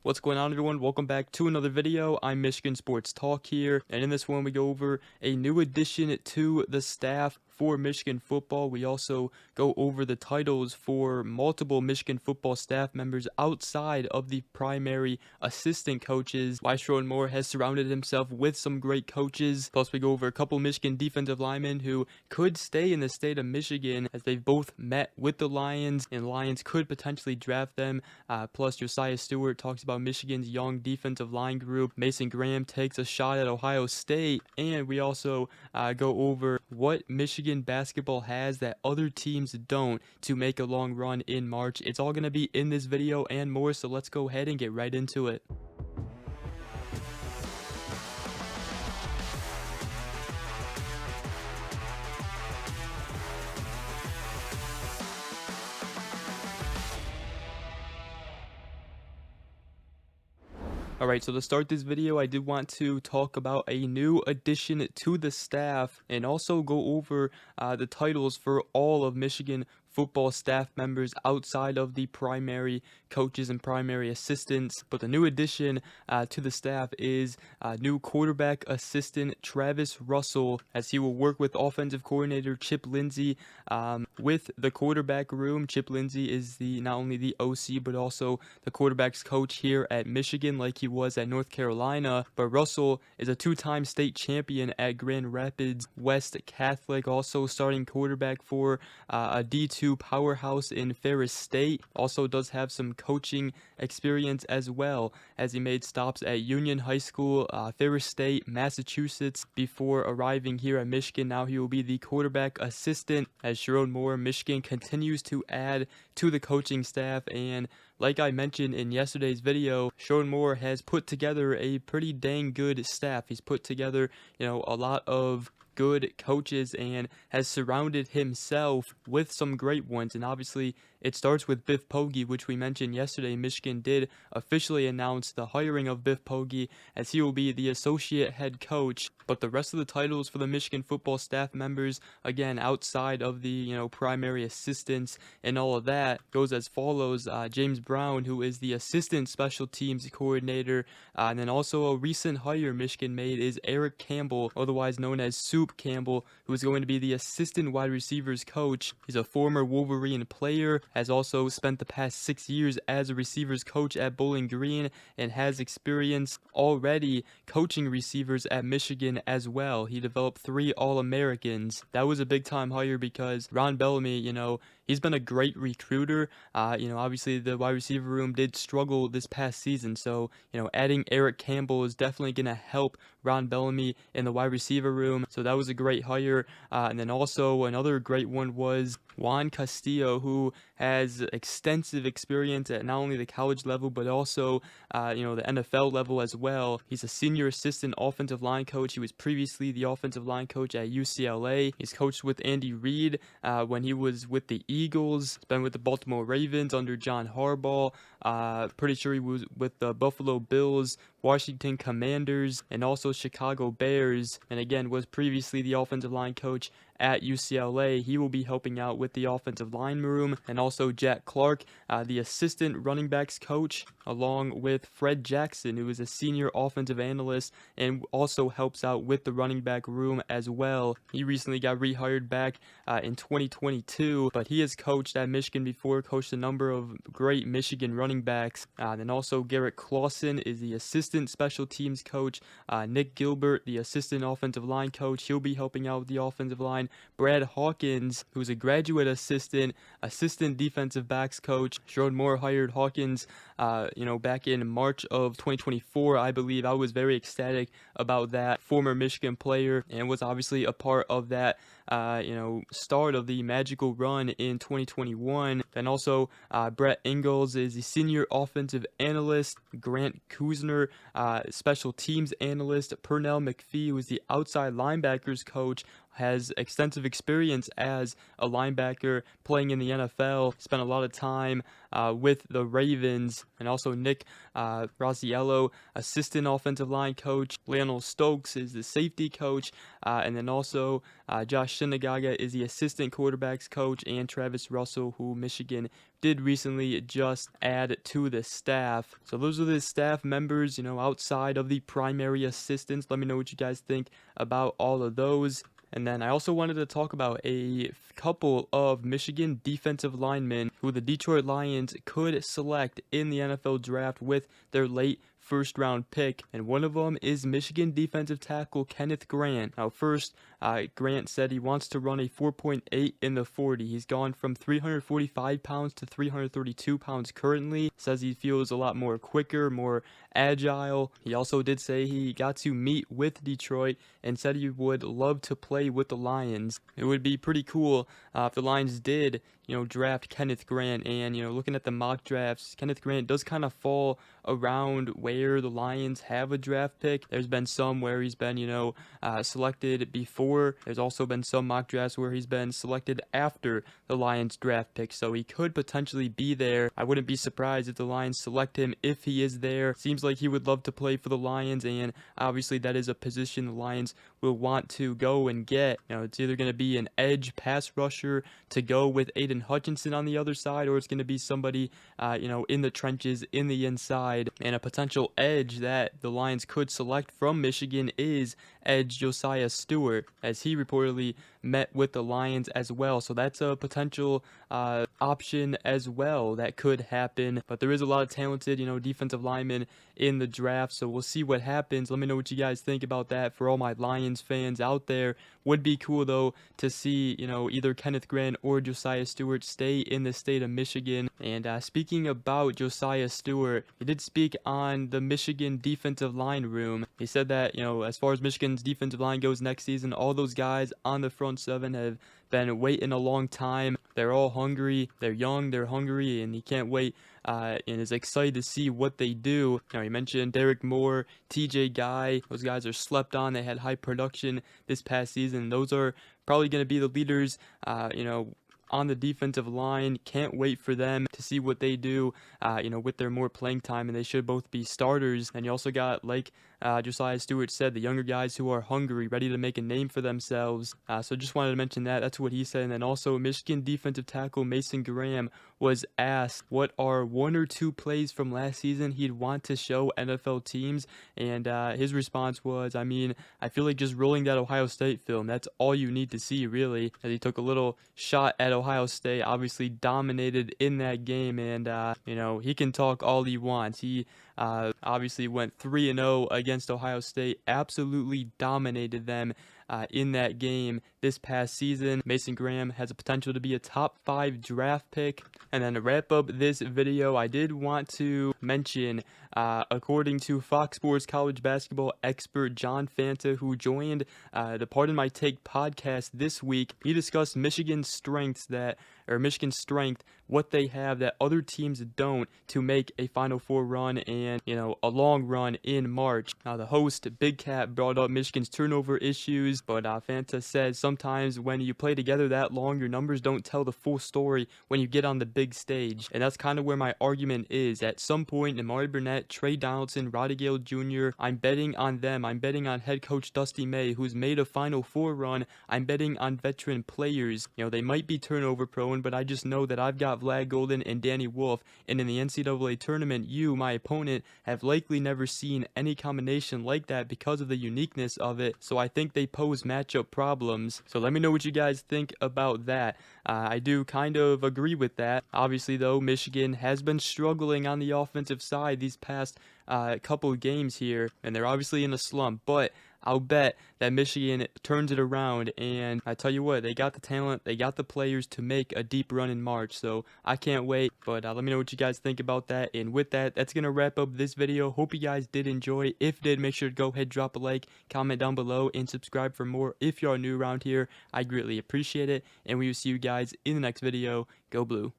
What's going on, everyone? Welcome back to another video. I'm Michigan Sports Talk here, and in this one we go over a new addition to the staff for Michigan football. We also go over the titles for multiple Michigan football staff members outside of the primary assistant coaches. Why Sherrone Moore has surrounded himself with some great coaches. Plus we go over a couple Michigan defensive linemen who could stay in the state of Michigan as they've both met with the Lions, and Lions could potentially draft them. Plus Josaiah Stewart talks about Michigan's young defensive line group. Mason Graham takes a shot at Ohio State, and we also go over what Michigan basketball has that other teams don't to make a long run in March. It's all going to be in this video and more, so let's go ahead and get right into it. Alright, so to start this video, I did want to talk about a new addition to the staff and also go over the titles for all of Michigan football staff members outside of the primary coaches and primary assistants. But the new addition to the staff is new quarterback assistant Travis Russell, as he will work with offensive coordinator Chip Lindsey with the quarterback room. Chip Lindsey is not only the OC but also the quarterback's coach here at Michigan, like he was at North Carolina. But Russell is a two-time state champion at Grand Rapids West Catholic, also starting quarterback for a D2 powerhouse in Ferris State. Also does have some coaching experience as well, as he made stops at Union High School, Ferris State, Massachusetts before arriving here at Michigan. Now he will be the quarterback assistant as Sherrone Moore. Michigan continues to add to the coaching staff, and like I mentioned in yesterday's video, Sherrone Moore has put together a pretty dang good staff. He's put together, a lot of good coaches and has surrounded himself with some great ones. And obviously it starts with Biff Poggi, which we mentioned yesterday. Michigan did officially announce the hiring of Biff Poggi as he will be the associate head coach. But the rest of the titles for the Michigan football staff members, again outside of the primary assistants and all of that, goes as follows. James Brown, who is the assistant special teams coordinator, and then also a recent hire Michigan made is Eric Campbell, otherwise known as Soup Campbell, who is going to be the assistant wide receivers coach. He's a former Wolverine player, has also spent the past 6 years as a receivers coach at Bowling Green, and has experience already coaching receivers at Michigan as well. He developed 3 All-Americans. That was a big time hire because Ron Bellamy, he's been a great recruiter. Obviously the wide receiver room did struggle this past season, so adding Eric Campbell is definitely going to help Ron Bellamy in the wide receiver room. So that was a great hire. And then also another great one was Juan Castillo, who has extensive experience at not only the college level but also the NFL level as well. He's a senior assistant offensive line coach. He was previously the offensive line coach at UCLA. He's coached with Andy Reid when he was with the Eagles. He's been with the Baltimore Ravens under John Harbaugh. Pretty sure he was with the Buffalo Bills, Washington Commanders, and also Chicago Bears, and again was previously the offensive line coach at UCLA. He will be helping out with the offensive line room. And also Jack Clark, the assistant running backs coach, along with Fred Jackson, who is a senior offensive analyst and also helps out with the running back room as well. He recently got rehired back in 2022, but he has coached at Michigan before, coached a number of great Michigan running backs. Then also Garrett Clausen is the assistant special teams coach. Nick Gilbert, the assistant offensive line coach, he'll be helping out with the offensive line. Brad Hawkins, who's a graduate assistant defensive backs coach. Sherrone Moore hired Hawkins back in March of 2024, I believe. I was very ecstatic about that. Former Michigan player, and was obviously a part of that start of the magical run in 2021. Then also Brett Ingles is the senior offensive analyst. Grant Kuzner, special teams analyst. Pernell McPhee, who is the outside linebackers coach. has extensive experience as a linebacker playing in the NFL. Spent a lot of time with the Ravens, and also Nick Rosiello, assistant offensive line coach. Lionel Stokes is the safety coach, and then also Josh Shinagaga is the assistant quarterbacks coach, and Travis Russell, who Michigan did recently just add to the staff. So those are the staff members, outside of the primary assistants. Let me know what you guys think about all of those. And then I also wanted to talk about a couple of Michigan defensive linemen who the Detroit Lions could select in the NFL draft with their late first round pick, and one of them is Michigan defensive tackle Kenneth Grant. Now first, Grant said he wants to run a 4.8 in the 40. He's gone from 345 pounds to 332 pounds currently. Says he feels a lot more quicker, more agile. He also did say he got to meet with Detroit and said he would love to play with the Lions. It would be pretty cool if the Lions did, draft Kenneth Grant. And, looking at the mock drafts, Kenneth Grant does kind of fall around where the Lions have a draft pick. There's been some where he's been, selected before. There's also been some mock drafts where he's been selected after the Lions draft pick. So he could potentially be there. I wouldn't be surprised if the Lions select him if he is there. Seems like he would love to play for the Lions, and obviously that is a position the Lions will want to go and get. It's either going to be an edge pass rusher to go with Aiden Hutchinson on the other side, or it's going to be somebody, in the trenches, in the inside. And a potential edge that the Lions could select from Michigan is edge Josaiah Stewart, as he reportedly met with the Lions as well. So that's a potential option as well that could happen. But there is a lot of talented, defensive linemen in the draft, so we'll see what happens. Let me know what you guys think about that. For all my Lions fans out there, would be cool though to see, either Kenneth Grant or Josaiah Stewart stay in the state of Michigan. And speaking about Josaiah Stewart, he did speak on the Michigan defensive line room. He said that, as far as Michigan's defensive line goes next season, all those guys on the front seven have been waiting a long time. They're all hungry. They're young. They're hungry, and he can't wait. And is excited to see what they do. He mentioned Derek Moore, TJ Guy. Those guys are slept on. They had high production this past season. Those are probably going to be the leaders, on the defensive line. Can't wait for them to see what they do, with their more playing time, and they should both be starters. And you also got, like Josaiah Stewart said, the younger guys who are hungry, ready to make a name for themselves. So just wanted to mention that. That's what he said. And then also Michigan defensive tackle Mason Graham was asked what are one or two plays from last season he'd want to show NFL teams, and his response was, I feel like just rolling that Ohio State film, that's all you need to see, really. As he took a little shot at Ohio State, obviously dominated in that game, and he can talk all he wants. He obviously went 3-0 against Ohio State, absolutely dominated them in that game this past season. Mason Graham has a potential to be a top 5 draft pick. And then to wrap up this video, I did want to mention, according to Fox Sports college basketball expert John Fanta, who joined the Pardon My Take podcast this week, he discussed Michigan's strength, what they have that other teams don't to make a Final Four run and, a long run in March. Now, the host, Big Cat, brought up Michigan's turnover issues, but Fanta said sometimes when you play together that long, your numbers don't tell the full story when you get on the big stage. And that's kind of where my argument is. At some point, Amari Burnett, Trey Donaldson, Roddy Gale Jr., I'm betting on them. I'm betting on head coach Dusty May, who's made a Final Four run. I'm betting on veteran players. They might be turnover prone, but I just know that I've got Vlad Golden and Danny Wolf, and in the NCAA tournament, you, my opponent, have likely never seen any combination like that because of the uniqueness of it, so I think they pose matchup problems. So let me know what you guys think about that. I do kind of agree with that. Obviously, though, Michigan has been struggling on the offensive side these past couple of games here, and they're obviously in a slump, but I'll bet that Michigan turns it around, and I tell you what, they got the talent, they got the players to make a deep run in March, so I can't wait. But let me know what you guys think about that, and with that, that's going to wrap up this video. Hope you guys did enjoy. If did, make sure to go ahead, drop a like, comment down below, and subscribe for more. If you are new around here, I greatly appreciate it, and we will see you guys in the next video. Go Blue.